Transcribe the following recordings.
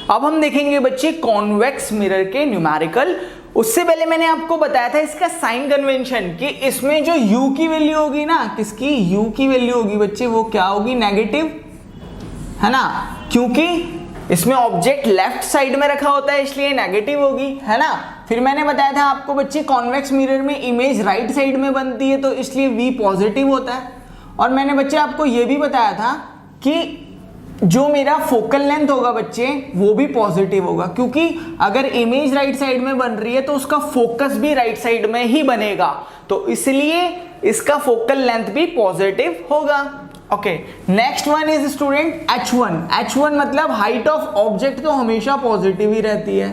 अब हम देखेंगे बच्चे कॉन्वेक्स मिरर के न्यूमेरिकल। उससे पहले मैंने आपको बताया था इसका साइन कन्वेंशन कि इसमें जो u की वैल्यू होगी ना, किसकी u की वैल्यू होगी बच्चे, वो क्या होगी, नेगेटिव, है ना, क्योंकि इसमें ऑब्जेक्ट लेफ्ट साइड में रखा होता है इसलिए नेगेटिव होगी, है ना। फिर मैंने बताया था आपको बच्चे कॉन्वेक्स मिरर में इमेज राइट साइड में बनती है तो इसलिए v पॉजिटिव होता है। और मैंने बच्चे आपको ये भी बताया था कि जो मेरा फोकल लेंथ होगा बच्चे वो भी पॉजिटिव होगा, क्योंकि अगर इमेज राइट साइड में बन रही है तो उसका फोकस भी राइट साइड में ही बनेगा, तो इसलिए इसका फोकल लेंथ भी पॉजिटिव होगा। Okay, next one is student h1। h1 मतलब हाइट ऑफ ऑब्जेक्ट तो हमेशा पॉजिटिव ही रहती है।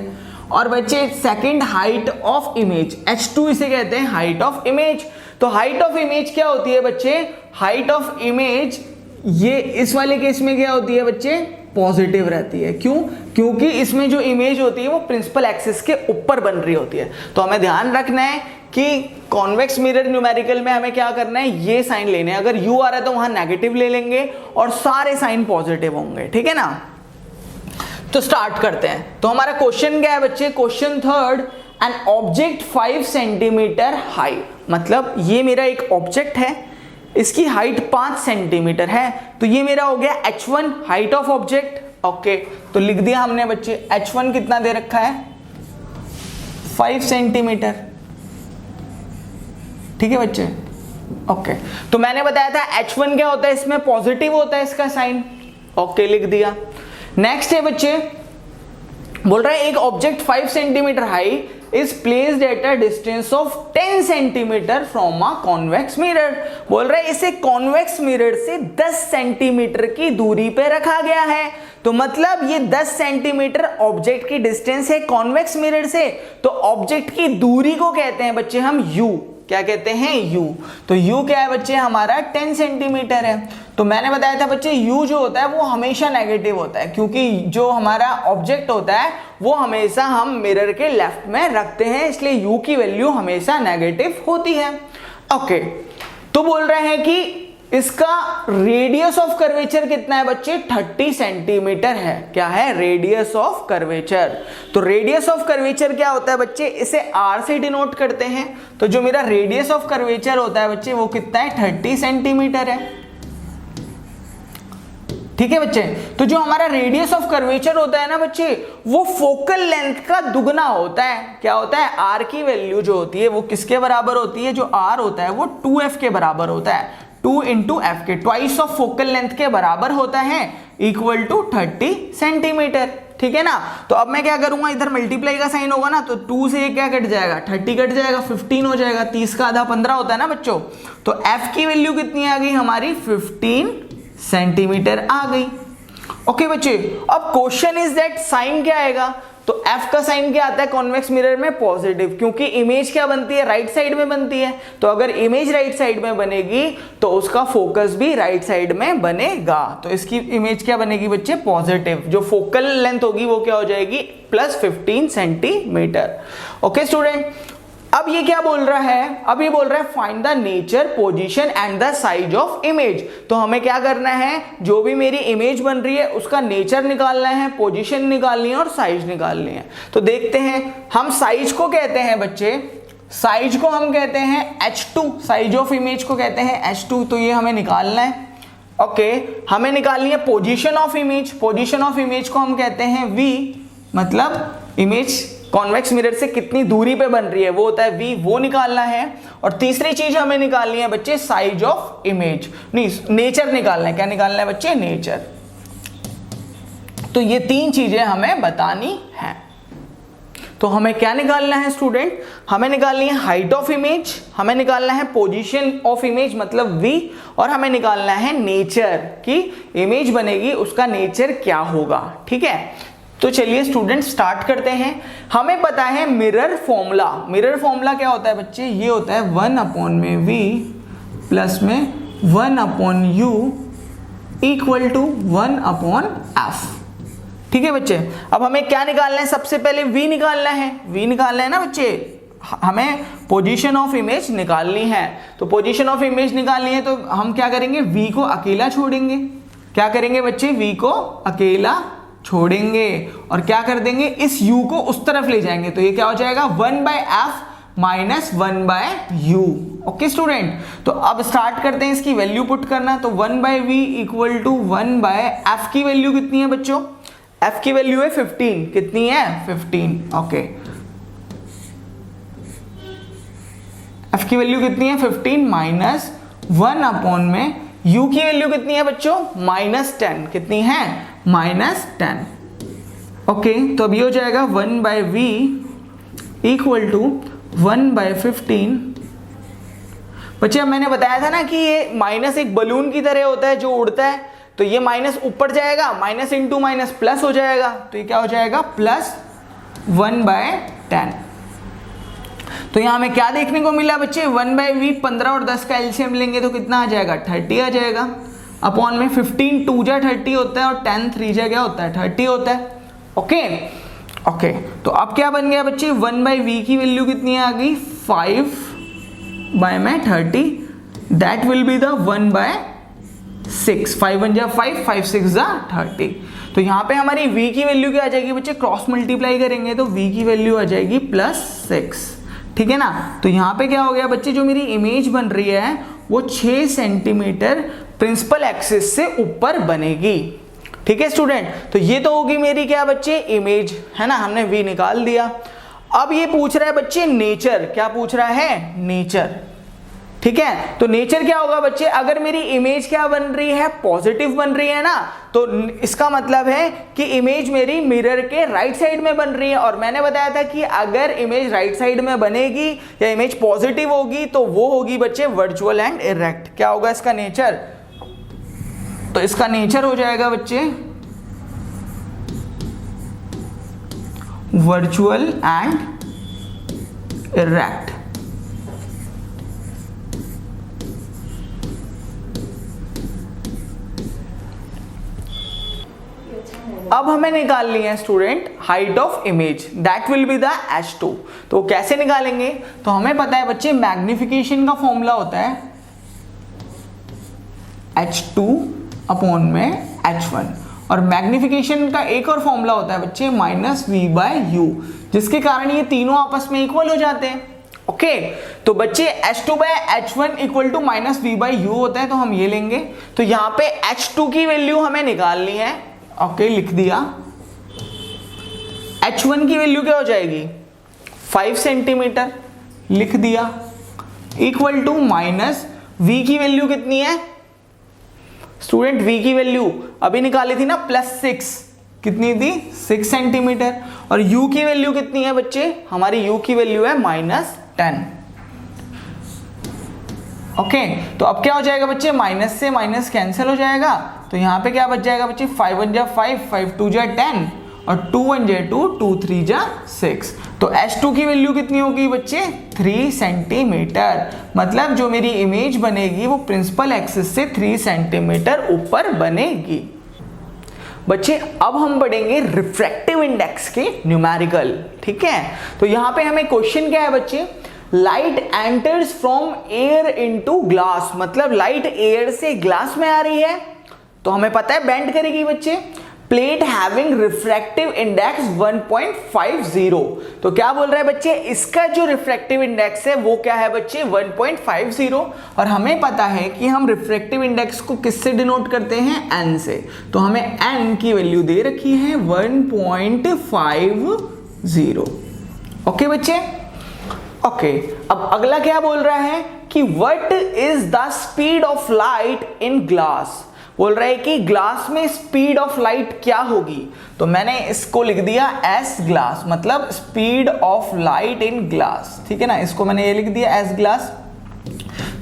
और बच्चे second height of image, h2 इसे कहते हैं हाइट ऑफ इमेज। तो हाइट ऑफ इमेज क्या होती है बच्चे, हाइट ऑफ इमेज ये इस वाले केस में क्या होती है बच्चे, पॉजिटिव रहती है। क्यों, क्योंकि इसमें जो इमेज होती है वो प्रिंसिपल एक्सिस के ऊपर बन रही होती है। तो हमें ध्यान रखना है कि कॉन्वेक्स मिरर न्यूमेरिकल में हमें क्या करना है, ये साइन लेने हैं। अगर u आ रहा है तो वहां नेगेटिव ले लेंगे और सारे साइन पॉजिटिव होंगे, ठीक है ना। तो स्टार्ट करते हैं। तो हमारा क्वेश्चन क्या है बच्चे, question third, an object 5 centimetre high, मतलब ये मेरा एक ऑब्जेक्ट है, इसकी हाइट 5 सेंटीमीटर है, तो ये मेरा हो गया h1 height of object. Okay, तो लिख दिया हमने बच्चे h1 कितना दे रखा है, 5 सेंटीमीटर, ठीक है बच्चे। ओके, तो मैंने बताया था h1 क्या होता है, इसमें पॉजिटिव होता है इसका साइन। ओके, लिख दिया। नेक्स्ट है बच्चे, बोल रहा है एक object 5 centimetre high is placed at a distance of 10 centimetre from a convex mirror. बोल रहा है इसे कॉन्वेक्स मिरर से 10 सेंटीमीटर की दूरी पे रखा गया है। तो मतलब ये 10 सेंटीमीटर ऑब्जेक्ट की डिस्टेंस है कॉन्वेक्स मिरर से, तो ऑब्जेक्ट की दूरी को कहते हैं बच्चे हम u, क्या कहते हैं, u। तो u क्या है बच्चे हमारा 10 सेंटीमीटर है। तो मैंने बताया था बच्चे u जो होता है वो हमेशा नेगेटिव होता है, क्योंकि जो हमारा ऑब्जेक्ट होता है वो हमेशा हम मिरर के लेफ्ट में रखते हैं, इसलिए u की वैल्यू हमेशा नेगेटिव होती है। ओके, तो बोल रहे हैं कि इसका रेडियस ऑफ कर्वेचर कितना है बच्चे, 30 सेंटीमीटर है। क्या है, रेडियस ऑफ कर्वेचर। तो रेडियस ऑफ कर्वेचर क्या होता है बच्चे, इसे r से डिनोट करते हैं। तो जो मेरा रेडियस ऑफ कर्वेचर होता है बच्चे वो कितना है, 30 सेंटीमीटर है, ठीक है बच्चे। तो जो हमारा रेडियस ऑफ कर्वेचर होता है ना बच्चे, वो फोकल लेंथ का दुगना होता है। क्या होता है, r की वैल्यू जो होती है वो किसके बराबर होती है, जो r होता है वो 2f के बराबर होता है, 2 इंटू एफ के, ट्वाइस ऑफ फोकल लेंथ के बराबर होता है, इक्वल टू 30 सेंटीमीटर, ठीक है ना। तो अब मैं क्या करूंगा, इधर मल्टीप्लाई का साइन होगा ना, तो 2 से ये क्या कट जाएगा, 30 कट जाएगा, 15 हो जाएगा, 30 का आधा 15 होता है ना बच्चों। तो f की वैल्यू कितनी आ गई हमारी, 15 सेंटीमीटर आ गई। ओके बच्चे, अब क्वेश्चन इज दैट साइन क्या आएगा, तो f का साइन क्या आता है कॉन्वेक्स मिरर में, पॉजिटिव, क्योंकि इमेज क्या बनती है, राइट साइड में बनती है। तो अगर इमेज राइट साइड में बनेगी तो उसका फोकस भी राइट साइड में बनेगा, तो इसकी इमेज क्या बनेगी बच्चे, पॉजिटिव। जो फोकल लेंथ होगी वो क्या हो जाएगी, प्लस 15 सेंटीमीटर। ओके स्टूडेंट, अब ये क्या बोल रहा है, अब ये बोल रहा है find the nature, position and the size of image. तो हमें क्या करना है, जो भी मेरी इमेज बन रही है उसका नेचर निकालना है, पोजीशन निकालनी है और साइज निकालनी है। तो देखते हैं, हम साइज को कहते हैं बच्चे, साइज को हम कहते हैं h2, साइज ऑफ इमेज को कहते हैं h2, तो ये हमें निकालना है। ओके, हमें निकालनी है position of image, position of image को हम कहते हैं v, मतलब इमेज कॉन्वेक्स मिरर से कितनी दूरी पे बन रही है वो होता है v, वो निकालना है। और तीसरी चीज हमें निकालनी है बच्चे साइज ऑफ इमेज, नहीं नेचर निकालना है। क्या निकालना है बच्चे, नेचर। तो ये तीन चीजें हमें बतानी है। तो हमें क्या निकालना है स्टूडेंट, हमें निकालनी है हाइट ऑफ इमेज, हमें निकालना है पोजीशन ऑफ इमेज मतलब v, और हमें निकालना है नेचर कि इमेज बनेगी उसका नेचर क्या होगा, ठीक है। तो चलिए स्टूडेंट स्टार्ट करते हैं। हमें पता है मिरर फॉर्मूला, मिरर फॉर्मूला क्या होता है बच्चे, ये होता है 1/v प्लस में 1/u इक्वल टू 1/f, ठीक है बच्चे। अब हमें क्या निकालना है, सबसे पहले v निकालना है, v निकालना है ना बच्चे, हमें पोजीशन ऑफ इमेज निकालनी है। तो पोजीशन ऑफ इमेज निकालनी है तो हम क्या करेंगे, v को अकेला छोड़ेंगे। क्या करेंगे बच्चे, v को अकेला छोड़ेंगे और क्या कर देंगे, इस u को उस तरफ ले जाएंगे, तो ये क्या हो जाएगा 1/f minus 1/u। Okay student, तो अब स्टार्ट करते हैं इसकी वैल्यू पुट करना। तो 1/v इक्वल टू 1/f की वैल्यू कितनी है बच्चों, f की वैल्यू है 15, कितनी है 15। ओके, f की वैल्यू कितनी है 15 माइनस 1 अपॉन में u की वैल्यू कितनी है बच्चों -10, कितनी है -10। ओके, तो अब ये हो जाएगा 1/v इक्वल टू 1/15। बच्चे अब मैंने बताया था ना कि ये माइनस एक बलून की तरह होता है जो उड़ता है, तो ये माइनस ऊपर जाएगा, माइनस इंटू माइनस प्लस हो जाएगा, तो ये क्या हो जाएगा +1/10। तो यहां हमें क्या देखने को मिला बच्चे, 1/v 15 और 10 का एलसीएम लेंगे तो कितना आ जाएगा 30 आ जाएगा, अपॉन में 15 2 जा 30 होता है और 10 3 जा क्या होता है 30 होता है। ओके, तो अब क्या बन गया बच्चे, 1/v की वैल्यू कितनी आ गई 5/30, दैट विल बी द 1/6, 5 1 जा 5, 5 6 जा 30। तो यहाँ पे हमारी v की वैल्यू क्या आ जाएगी बच्चे, क्रॉस मल्टीप्लाई करेंगे तो v की वैल्यू आ जाएगी +6, ठीक है ना। तो यहाँ पे क्या हो गया बच्चे, जो मेरी इमेज बन रही है वो 6 सेंटीमीटर प्रिंसिपल एक्सिस से ऊपर बनेगी, ठीक है स्टूडेंट। तो ये तो होगी मेरी क्या बच्चे इमेज, है ना, हमने v निकाल दिया। अब ये पूछ रहा है बच्चे नेचर, क्या पूछ रहा है नेचर, ठीक है। तो नेचर क्या होगा बच्चे, अगर मेरी इमेज क्या बन रही है पॉजिटिव बन रही है ना, तो इसका मतलब है कि इमेज मेरी मिरर के राइट साइड में बन रही है। और मैंने बताया था कि अगर इमेज राइट साइड में बनेगी या इमेज पॉजिटिव होगी तो वो होगी बच्चे वर्चुअल एंड इरेक्ट। क्या होगा इसका नेचर, तो इसका नेचर हो जाएगा बच्चे वर्चुअल एंड इरेक्ट। अब हमें निकालनी है student height of image, that will be the h2। तो कैसे निकालेंगे, तो हमें पता है बच्चे मैग्निफिकेशन का फॉर्मूला होता है h2 अपॉन में h1, और मैग्निफिकेशन का एक और फॉर्मूला होता है बच्चे -v/u, जिसके कारण ये तीनों आपस में इक्वल हो जाते हैं। ओके, तो बच्चे h2/h1 इक्वल टू -v/u होता है, तो हम ये लेंगे। तो यहाँ पे h2 की वैल्यू हमें निकालनी है। ओके, लिख दिया। h1 की वैल्यू क्या हो जाएगी 5 सेंटीमीटर, लिख दिया, इक्वल टू माइनस v की वैल्यू कितनी है स्टूडेंट, v की वैल्यू अभी निकाली थी ना +6, कितनी थी 6 सेंटीमीटर, और u की वैल्यू कितनी है बच्चे, हमारी u की वैल्यू है -10। ओके, तो अब क्या हो जाएगा बच्चे, माइनस से माइनस कैंसिल हो जाएगा, तो यहाँ पे क्या बच जाएगा बच्चे 5 1 जा 5, 5 2 जा 10 और 2 1 जा 2, 2 3 जा 6। तो h2 की वैल्यू कितनी होगी बच्चे 3 सेंटीमीटर, मतलब जो मेरी इमेज बनेगी वो प्रिंसिपल एक्सिस से 3 सेंटीमीटर ऊपर बनेगी। बच्चे अब हम पढ़ेंगे रिफ्रैक्टिव इंडेक्स के न्यूमेरिकल, ठीक है। तो यहाँ पे हमें क्वेश्चन क्या है बच्चे, light enters from air into glass, मतलब लाइट एयर से ग्लास में आ रही है, तो हमें पता है बेंड करेगी बच्चे। प्लेट हैविंग रिफ्रैक्टिव इंडेक्स 1.50, तो क्या बोल रहा है बच्चे, इसका जो रिफ्रैक्टिव इंडेक्स है वो क्या है बच्चे 1.50, और हमें पता है कि हम रिफ्रैक्टिव इंडेक्स को किससे डिनोट करते हैं n से, तो हमें n की वैल्यू दे रखी है 1.50। ओके बच्चे, ओके, अब अगला क्या बोल रहा है कि what is the speed of light in glass, बोल रहा है कि ग्लास में स्पीड ऑफ लाइट क्या होगी, तो मैंने इसको लिख दिया एस ग्लास, मतलब speed of light in glass, ठीक है ना, इसको मैंने ये लिख दिया एस ग्लास।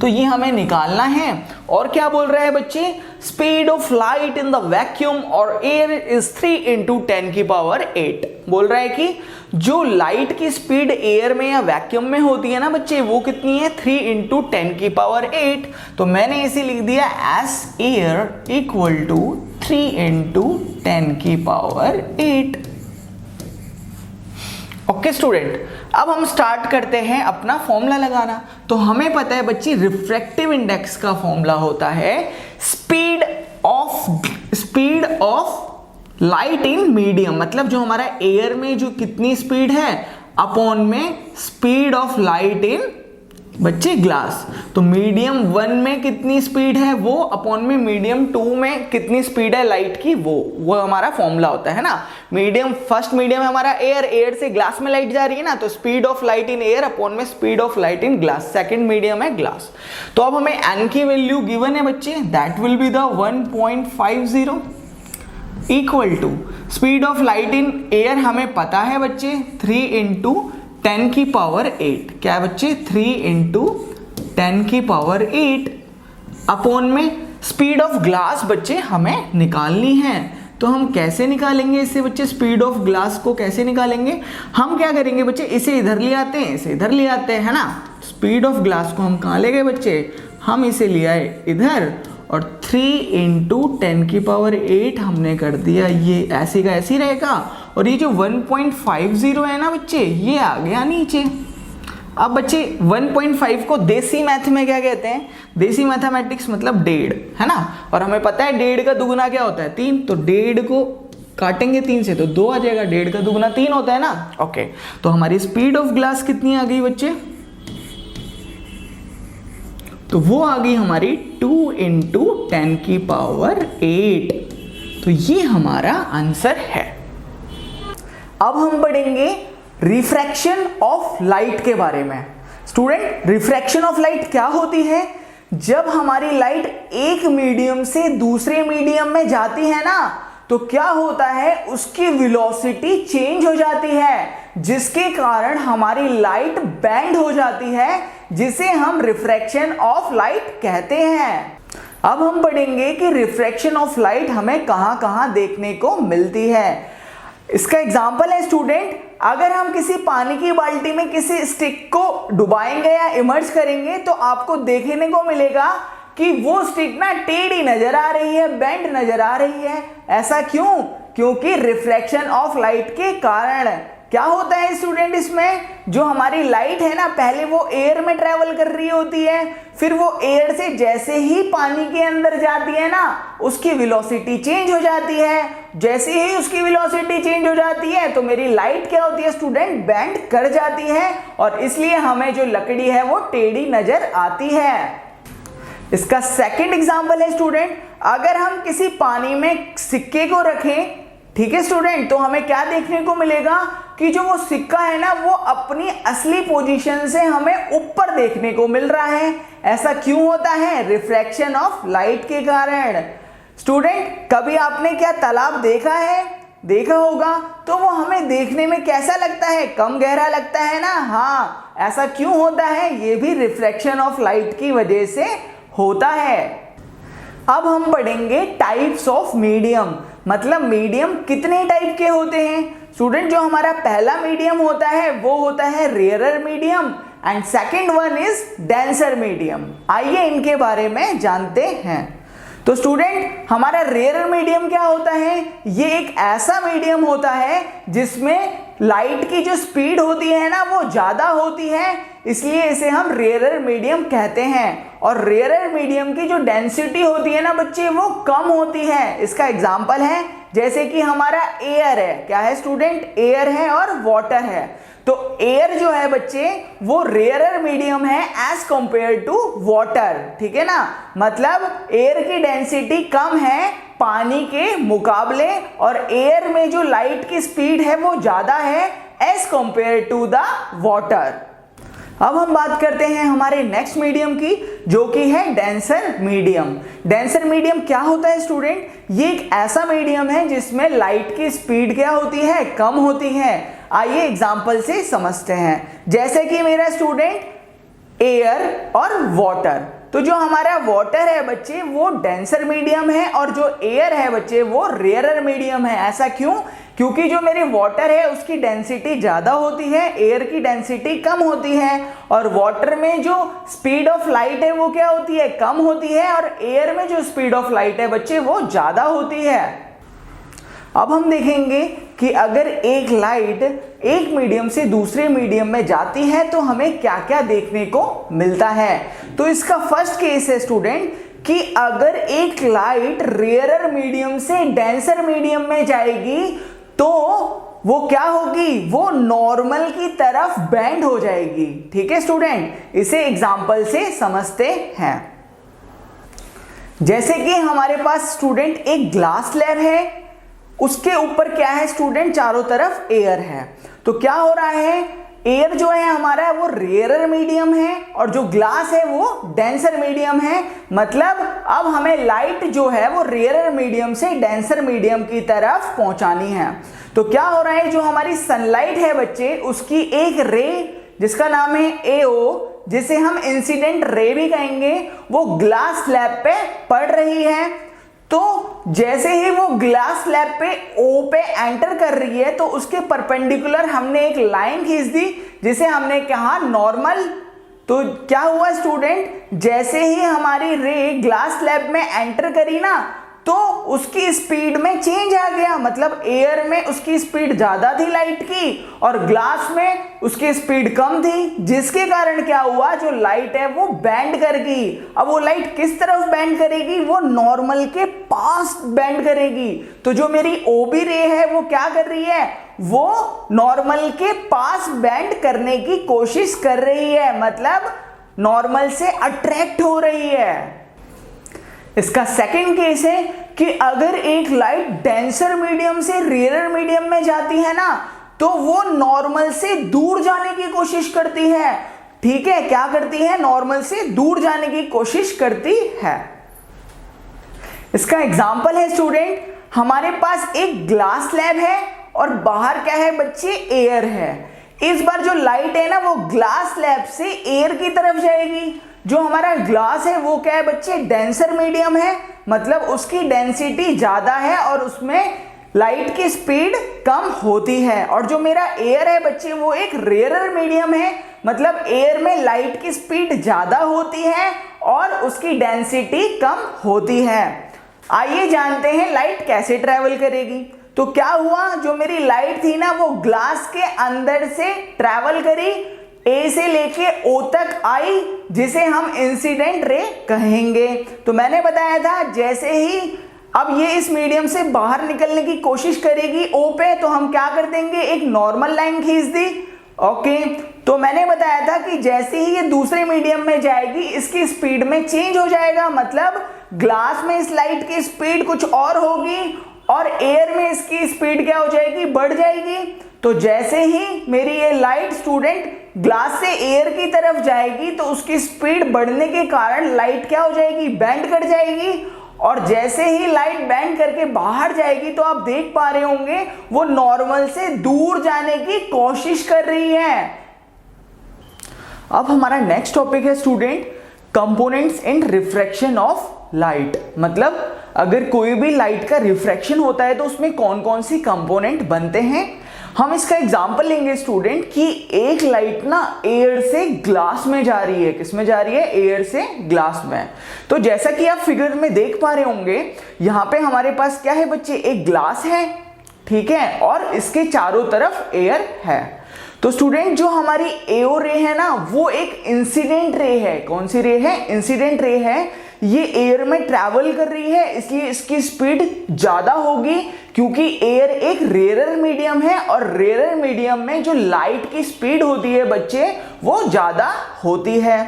तो ये हमें निकालना है। और क्या बोल रहा है बच्चे, speed of light in the vacuum और एयर इज 3 × 10⁸ बोल रहा है कि जो लाइट की स्पीड एयर में या वैक्यूम में होती है ना बच्चे, वो कितनी है 3 × 10⁸। तो मैंने इसे लिख दिया S air equal to 3 × 10⁸। Okay student, अब हम स्टार्ट करते हैं अपना फॉर्मूला लगाना। तो हमें पता है बच्ची रिफ्रैक्टिव इंडेक्स का फॉर्मूला होता है speed of light in medium मतलब जो हमारा एयर में जो कितनी स्पीड है अपॉन में स्पीड ऑफ लाइट इन बच्चे ग्लास। तो मीडियम 1 में कितनी स्पीड है वो अपॉन में मीडियम 2 में कितनी स्पीड है लाइट की वो हमारा फॉर्मूला होता है ना। मीडियम फर्स्ट मीडियम है हमारा एयर से ग्लास में लाइट जा रही है ना, तो speed of light in air upon में speed of light in glass. Second medium है ग्लास। तो अब हमें n की वैल्यू गिवन है बच्चे, that will be the 1.50 equal to speed of light in air हमें पता है बच्चे 3 इंटू 10 की पावर 8। क्या है बच्चे 3 इंटू 10 की पावर 8 अपॉन में स्पीड ऑफ ग्लास बच्चे हमें निकालनी है। तो हम कैसे निकालेंगे इससे बच्चे, स्पीड ऑफ ग्लास को कैसे निकालेंगे? हम क्या करेंगे बच्चे, इसे इधर ले आते हैं, इसे इधर ले आते हैं, है ना। स्पीड ऑफ ग्लास को हम कहाँ ले गए बच्चे, हम इसे ले आए इधर और 3 इंटू 10 की पावर 8 हमने कर दिया, ये ऐसे का ऐसे ही रहेगा। और ये जो 1.50 है ना बच्चे, ये आ गया नीचे। अब बच्चे 1.5 को देसी मैथ में क्या कहते हैं, देसी मैथमेटिक्स मतलब 1.5, है ना। और हमें पता है 1.5 का दुगुना क्या होता है 3, तो 1.5 को काटेंगे 3 से तो 2 आ जाएगा, 1.5 का दुगुना 3 होता है ना। ओके, तो हमारी स्पीड ऑफ ग्लास कितनी आ गई बच्चे, तो वो आ गई हमारी 2 इंटू 10 की पावर 8। तो ये हमारा आंसर है। अब हम पढ़ेंगे रिफ्रैक्शन ऑफ लाइट के बारे में। स्टूडेंट, रिफ्रैक्शन ऑफ लाइट क्या होती है? जब हमारी लाइट एक मीडियम से दूसरे मीडियम में जाती है ना, तो क्या होता है, उसकी वेलोसिटी चेंज हो जाती है, जिसके कारण हमारी लाइट बेंड हो जाती है, जिसे हम रिफ्रैक्शन ऑफ लाइट कहते हैं। अब हम पढ़ेंगे कि रिफ्रैक्शन ऑफ लाइट हमें कहां कहां देखने को मिलती है। इसका एग्जाम्पल है स्टूडेंट, अगर हम किसी पानी की बाल्टी में किसी स्टिक को डुबाएंगे या इमर्ज करेंगे तो आपको देखने को मिलेगा कि वो स्टिक ना टेढ़ी नजर आ रही है, बेंड नजर आ रही है। ऐसा क्यों? क्योंकि रिफ्रैक्शन ऑफ लाइट के कारण। क्या होता है स्टूडेंट, इसमें जो हमारी लाइट है ना, पहले वो एयर में ट्रेवल कर रही होती है, फिर वो एयर से जैसे ही पानी के अंदर जाती है ना, उसकी वेलोसिटी चेंज हो जाती है। जैसे ही उसकी वेलोसिटी चेंज हो जाती है तो मेरी लाइट क्या होती है स्टूडेंट, बेंड कर जाती है, और इसलिए हमें जो लकड़ी है वो टेढ़ी नजर आती है। इसका सेकंड एग्जांपल है स्टूडेंट, अगर हम किसी पानी में सिक्के को रखें, ठीक है स्टूडेंट, तो हमें क्या देखने को मिलेगा कि जो वो सिक्का है ना, वो अपनी असली पोजीशन से हमें ऊपर देखने को मिल रहा है। ऐसा क्यों होता है? रिफ्रैक्शन ऑफ लाइट के कारण। स्टूडेंट, कभी आपने क्या तालाब देखा है? देखा होगा, तो वो हमें देखने में कैसा लगता है, कम गहरा लगता है ना। हाँ, ऐसा क्यों होता है? ये भी रिफ्रैक्शन ऑफ लाइट की वजह से होता है। अब हम पढ़ेंगे टाइप्स ऑफ मीडियम, मतलब मीडियम कितने टाइप के होते हैं। स्टूडेंट, जो हमारा पहला मीडियम होता है वो होता है rarer medium and second one is denser medium. आइए इनके बारे में जानते हैं। तो स्टूडेंट, हमारा रेयरर मीडियम क्या होता है? ये एक ऐसा मीडियम होता है जिसमें लाइट की जो स्पीड होती है ना, वो ज्यादा होती है, इसलिए इसे हम रेयरर मीडियम कहते हैं। और रेयरर मीडियम की जो डेंसिटी होती है ना बच्चे, वो कम होती है। इसका एग्जांपल है जैसे कि हमारा एयर है। क्या है स्टूडेंट? एयर है और वाटर है। तो एयर जो है बच्चे, वो रेयरर मीडियम है एज कंपेयर टू वाटर, ठीक है ना। मतलब एयर की डेंसिटी कम है पानी के मुकाबले, और एयर में जो लाइट की स्पीड है वो ज्यादा है as compare to the water. अब हम बात करते हैं हमारे नेक्स्ट मीडियम की, जो कि है डेंसर मीडियम। डेंसर मीडियम क्या होता है स्टूडेंट? ये एक ऐसा मीडियम है जिसमें लाइट की स्पीड क्या होती है, कम होती है। आइए एग्जांपल से समझते हैं। जैसे कि मेरा स्टूडेंट एयर और वाटर, तो जो हमारा वाटर है बच्चे वो डेंसर मीडियम है, और जो एयर है बच्चे वो रेयरर मीडियम है। ऐसा क्यों? क्योंकि जो मेरी वाटर है उसकी डेंसिटी ज्यादा होती है, एयर की डेंसिटी कम होती है, और वाटर में जो स्पीड ऑफ लाइट है वो क्या होती है, कम होती है, और एयर में जो स्पीड ऑफ लाइट है बच्चे वो ज्यादा होती है। अब हम देखेंगे कि अगर एक लाइट एक मीडियम से दूसरे मीडियम में जाती है तो हमें क्या क्या देखने को मिलता है। तो इसका फर्स्ट केस है स्टूडेंट कि अगर एक लाइट रेयरर मीडियम से डेंसर मीडियम में जाएगी तो वो क्या होगी, वो नॉर्मल की तरफ बेंड हो जाएगी। ठीक है स्टूडेंट, इसे एग्जांपल से समझते हैं। जैसे कि हमारे पास स्टूडेंट एक ग्लास स्लैब है, उसके ऊपर क्या है स्टूडेंट, चारों तरफ एयर है। तो क्या हो रहा है, एयर जो है हमारा वो रेयरर मीडियम है और जो ग्लास है वो डेंसर मीडियम है। मतलब अब हमें लाइट जो है वो रेयरर मीडियम से डेंसर मीडियम की तरफ पहुंचानी है। तो क्या हो रहा है, जो हमारी सनलाइट है बच्चे, उसकी एक रे जिसका नाम है एओ, जिसे हम इंसिडेंट रे भी कहेंगे, वो ग्लास स्लैब पे पड़ रही है। तो जैसे ही वो ग्लास स्लैब पे ओ पे एंटर कर रही है तो उसके परपेंडिकुलर हमने एक लाइन खींच दी जिसे हमने कहा नॉर्मल। तो क्या हुआ स्टूडेंट, जैसे ही हमारी रे ग्लास स्लैब में एंटर करी ना तो उसकी स्पीड में चेंज आ गया। मतलब एयर में उसकी स्पीड ज्यादा थी लाइट की और ग्लास में उसकी स्पीड कम थी, जिसके कारण क्या हुआ, जो लाइट है वो बेंड कर गई। अब वो लाइट किस तरफ बेंड करेगी, वो नॉर्मल के पास बेंड करेगी। तो जो मेरी ओबी रे है वो क्या कर रही है, वो नॉर्मल के पास बेंड करने की कोशिश कर रही है, मतलब नॉर्मल से अट्रैक्ट हो रही है। इसका सेकंड केस है कि अगर एक लाइट डेंसर मीडियम से रेयरर मीडियम में जाती है ना तो वो नॉर्मल से दूर जाने की कोशिश करती है। ठीक है, क्या करती है, नॉर्मल से दूर जाने की कोशिश करती है। इसका एग्जाम्पल है स्टूडेंट, हमारे पास एक ग्लास स्लैब है और बाहर क्या है बच्चे, एयर है। इस बार जो लाइट है ना वो ग्लास स्लैब से एयर की तरफ जाएगी। जो हमारा ग्लास है वो क्या है बच्चे, डेंसर मीडियम है, मतलब उसकी डेंसिटी ज्यादा है और उसमें लाइट की स्पीड कम होती है। और जो मेरा एयर है बच्चे वो एक रेयरर मीडियम है, मतलब एयर में लाइट की स्पीड ज्यादा होती है और उसकी डेंसिटी कम होती है। आइए जानते हैं लाइट कैसे ट्रेवल करेगी। तो क्या हुआ, जो मेरी लाइट थी ना वो ग्लास के अंदर से ट्रेवल करी, ए से लेके ओ तक आई, जिसे हम इंसिडेंट रे कहेंगे। तो मैंने बताया था जैसे ही अब ये इस मीडियम से बाहर निकलने की कोशिश करेगी ओ पे, तो हम क्या कर देंगे, एक नॉर्मल लाइन खींच दी। ओके, तो मैंने बताया था कि जैसे ही ये दूसरे मीडियम में जाएगी इसकी स्पीड में चेंज हो जाएगा, मतलब ग्लास में इस लाइट की स्पीड कुछ और होगी और एयर में इसकी स्पीड क्या हो जाएगी, बढ़ जाएगी। तो जैसे ही मेरी ये लाइट स्टूडेंट ग्लास से एयर की तरफ जाएगी तो उसकी स्पीड बढ़ने के कारण लाइट क्या हो जाएगी, बेंड कर जाएगी। और जैसे ही लाइट बेंड करके बाहर जाएगी तो आप देख पा रहे होंगे वो नॉर्मल से दूर जाने की कोशिश कर रही है। अब हमारा नेक्स्ट टॉपिक है student, components in refraction of light. मतलब अगर कोई भी लाइट का रिफ्रैक्शन होता है तो उसमें कौन कौन सी कंपोनेंट बनते हैं। हम इसका एग्जांपल लेंगे स्टूडेंट कि एक लाइट ना एयर से ग्लास में जा रही है। किस में जा रही है, एयर से ग्लास में। तो जैसा कि आप फिगर में देख पा रहे होंगे यहाँ पे हमारे पास क्या है बच्चे, एक ग्लास है, ठीक है, और इसके चारों तरफ एयर है। तो स्टूडेंट जो हमारी एओ रे है ना वो एक इंसिडेंट रे है। कौन सी रे है, इंसिडेंट रे है। ये एयर में ट्रैवल कर रही है इसलिए इसकी स्पीड ज्यादा होगी, क्योंकि एयर एक रेयरर मीडियम है और रेयरर मीडियम में जो लाइट की स्पीड होती है बच्चे वो ज्यादा होती है।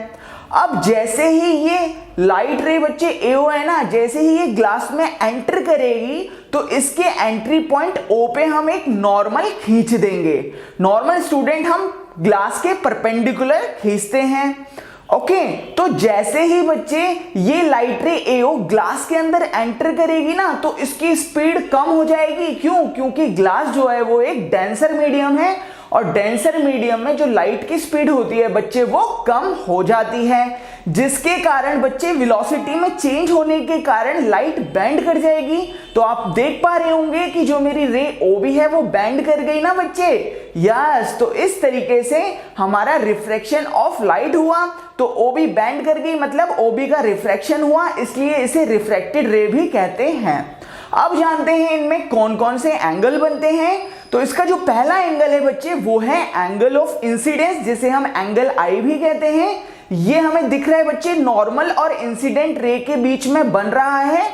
अब जैसे ही ये लाइट रे बच्चे एओ है ना, जैसे ही ये ग्लास में एंटर करेगी तो इसके एंट्री पॉइंट ओ पे हम एक नॉर्मल खींच देंगे। नॉर्मल स्टूडेंट हम ग्लास के परपेंडिकुलर खींचते हैं। ओके, तो जैसे ही बच्चे ये लाइट रे एओ ग्लास के अंदर एंटर करेगी ना तो इसकी स्पीड कम हो जाएगी। क्यों, क्योंकि ग्लास जो है वो एक डेंसर मीडियम है और डेंसर मीडियम में जो लाइट की स्पीड होती है बच्चे वो कम हो जाती है, जिसके कारण बच्चे वेलोसिटी में चेंज होने के कारण लाइट बेंड कर जाएगी। तो आप देख पा रहे होंगे कि जो मेरी रे ओबी है वो बेंड कर गई ना बच्चे। यस, तो इस तरीके से हमारा रिफ्रैक्शन ऑफ लाइट हुआ। तो ओबी बेंड कर गई मतलब ओबी का रिफ्रैक्शन हुआ, इसलिए इसे रिफ्रैक्टेड रे भी कहते हैं। अब जानते हैं इनमें कौन कौन से एंगल बनते हैं। तो इसका जो पहला एंगल है बच्चे वो है एंगल ऑफ इंसिडेंस, जिसे हम एंगल आई भी कहते हैं। ये हमें दिख रहा है बच्चे नॉर्मल और इंसिडेंट रे के बीच में बन रहा है,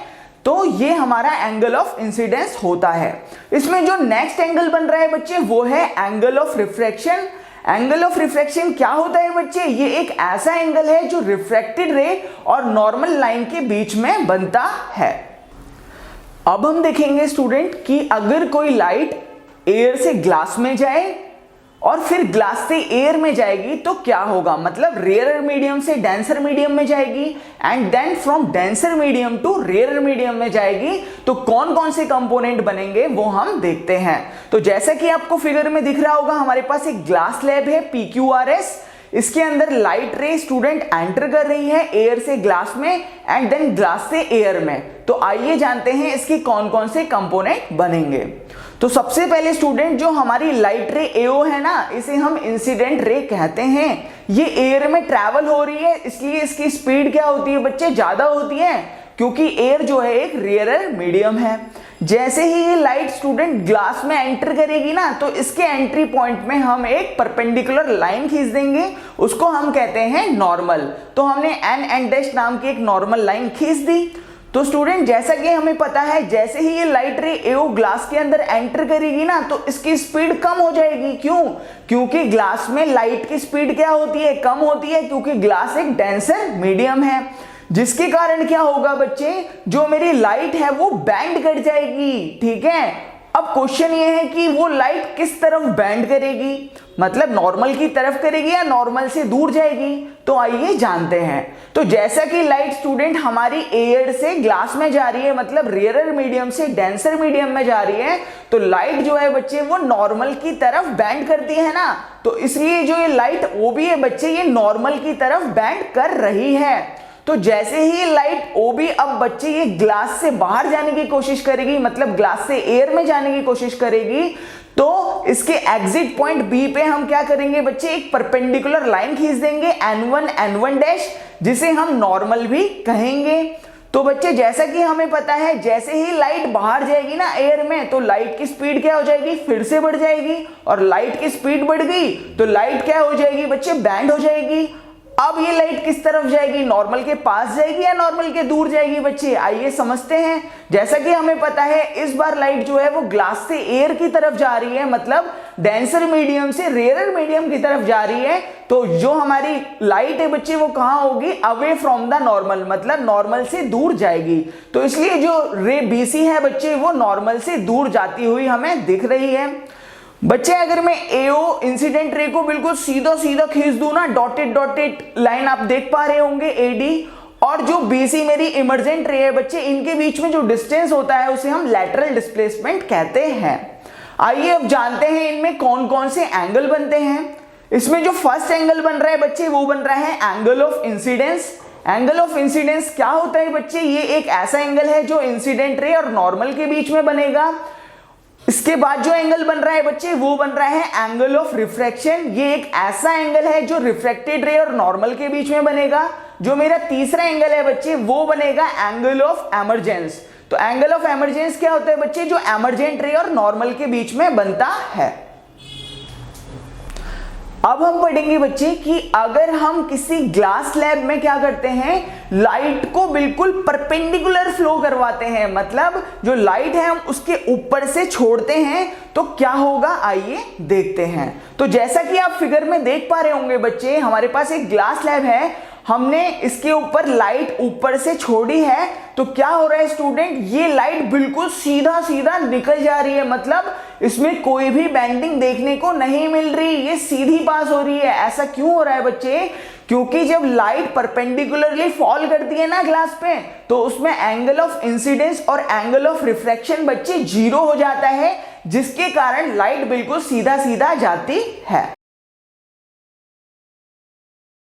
तो ये हमारा एंगल ऑफ इंसिडेंस होता है। इसमें जो नेक्स्ट एंगल बन रहा है बच्चे वो है angle of refraction. Angle of refraction क्या होता है बच्चे? ये एक ऐसा एंगल है जो रिफ्रैक्टेड रे और नॉर्मल लाइन के बीच में बनता है। अब हम देखेंगे स्टूडेंट कि अगर कोई लाइट एयर से ग्लास में जाए और फिर ग्लास से एयर में जाएगी तो क्या होगा, मतलब रेयरर मीडियम से डेंसर मीडियम में जाएगी and then from denser medium to rarer medium में जाएगी, तो कौन कौन से कंपोनेंट बनेंगे वो हम देखते हैं। तो जैसा कि आपको फिगर में दिख रहा होगा, हमारे पास एक ग्लास स्लैब है PQRS, इसके अंदर लाइट रे स्टूडेंट एंटर कर रही है एयर से ग्लास में एंड देन ग्लास से एयर में। तो आइए जानते हैं इसके कौन कौन से कंपोनेंट बनेंगे। तो सबसे पहले स्टूडेंट जो हमारी लाइट रे AO है ना, इसे हम इंसिडेंट रे कहते हैं। ये एयर में ट्रैवल हो रही है, इसलिए इसकी स्पीड क्या होती है बच्चे, ज्यादा होती है, क्योंकि एयर जो है एक रेयरर मीडियम है। जैसे ही ये लाइट स्टूडेंट ग्लास में एंटर करेगी ना, तो इसके एंट्री पॉइंट में हम एक परपेंडिकुलर लाइन खींच देंगे, उसको हम कहते हैं नॉर्मल। तो हमने n नाम की एक नॉर्मल लाइन खींच दी। तो स्टूडेंट जैसा कि हमें पता है, जैसे ही ये लाइट रे AO ग्लास के अंदर एंटर करेगी ना, तो इसकी स्पीड कम हो जाएगी। क्यों? क्योंकि ग्लास में लाइट की स्पीड क्या होती है, कम होती है, क्योंकि ग्लास एक डेंसर मीडियम है, जिसके कारण क्या होगा बच्चे, जो मेरी लाइट है वो बैंड कर जाएगी। ठीक है, अब क्वेश्चन ये है कि वो लाइट किस तरफ बैंड करेगी, मतलब नॉर्मल की तरफ करेगी या नॉर्मल से दूर जाएगी। तो आइए जानते हैं। तो जैसा कि लाइट स्टूडेंट हमारी एयर से ग्लास में जा रही है, मतलब रेयरर मीडियम से डेंसर मीडियम में जा रही है, तो लाइट जो है बच्चे वो नॉर्मल की तरफ बैंड करती है ना, तो इसलिए जो ये लाइट OB है बच्चे, ये नॉर्मल की तरफ बैंड कर रही है। तो जैसे ही लाइट OB अब बच्चे ये ग्लास से बाहर जाने की कोशिश करेगी, मतलब ग्लास से एयर में जाने की कोशिश करेगी, तो इसके एग्जिट पॉइंट B पे हम क्या करेंगे बच्चे, एक परपेंडिकुलर लाइन खींच देंगे N1 जिसे हम नॉर्मल भी कहेंगे। तो बच्चे जैसा कि हमें पता है, जैसे ही लाइट बाहर जाएगी ना एयर में, तो लाइट की स्पीड क्या हो जाएगी, फिर से बढ़ जाएगी, और लाइट की स्पीड बढ़ गई तो लाइट क्या हो जाएगी बच्चे, बैंड हो जाएगी। अब ये लाइट किस तरफ जाएगी, नॉर्मल के पास जाएगी या नॉर्मल के दूर जाएगी बच्चे, आइए समझते हैं। जैसा कि हमें पता है, इस बार लाइट जो है वो ग्लास से एयर की तरफ जा रही है, मतलब डेंसर मीडियम से रेयरर मीडियम की तरफ जा रही है। तो जो हमारी लाइट है बच्चे वो कहां होगी, अवे फ्रॉम द नॉर्मल, मतलब नॉर्मल से दूर जाएगी। तो इसलिए जो रे BC है बच्चे वो नॉर्मल से दूर जाती हुई हमें दिख रही है। बच्चे अगर मैं AO इंसिडेंट रे को बिल्कुल सीधा सीधा खींच दूं ना, डॉटेड लाइन आप देख पा रहे होंगे AD, और जो BC मेरी इमर्जेंट रे है बच्चे, इनके बीच में जो डिस्टेंस होता है उसे हम लैटरल डिस्प्लेसमेंट कहते हैं। आइए अब जानते हैं इनमें कौन कौन से एंगल बनते हैं। इसमें जो फर्स्ट एंगल बन रहा है बच्चे वो बन रहा है angle of incidence. Angle of incidence क्या होता है बच्चे, ये एक ऐसा एंगल है जो इंसिडेंट रे और नॉर्मल के बीच में बनेगा। इसके बाद जो एंगल बन रहा है बच्चे वो बन रहा है एंगल ऑफ रिफ्रैक्शन। ये एक ऐसा एंगल है जो रिफ्रैक्टेड रे और नॉर्मल के बीच में बनेगा। जो मेरा तीसरा एंगल है बच्चे वो बनेगा एंगल ऑफ एमर्जेंस। तो एंगल ऑफ एमर्जेंस क्या होता है बच्चे, जो एमर्जेंट रे और नॉर्मल के बीच में बनता है। अब हम पढ़ेंगे बच्चे कि अगर हम किसी ग्लास स्लैब में क्या करते हैं, लाइट को बिल्कुल परपेंडिकुलर फ्लो करवाते हैं, मतलब जो लाइट है हम उसके ऊपर से छोड़ते हैं, तो क्या होगा आइए देखते हैं। तो जैसा कि आप फिगर में देख पा रहे होंगे बच्चे, हमारे पास एक ग्लास स्लैब है, हमने इसके ऊपर लाइट ऊपर से छोड़ी है, तो क्या हो रहा है स्टूडेंट, ये लाइट बिल्कुल सीधा सीधा निकल जा रही है, मतलब इसमें कोई भी बेंडिंग देखने को नहीं मिल रही, ये सीधी पास हो रही है। ऐसा क्यों हो रहा है बच्चे, क्योंकि जब लाइट परपेंडिकुलरली फॉल करती है ना ग्लास पे, तो उसमें एंगल ऑफ इंसिडेंस और एंगल ऑफ रिफ्रैक्शन बच्चे 0 हो जाता है, जिसके कारण लाइट बिल्कुल सीधा सीधा जाती है।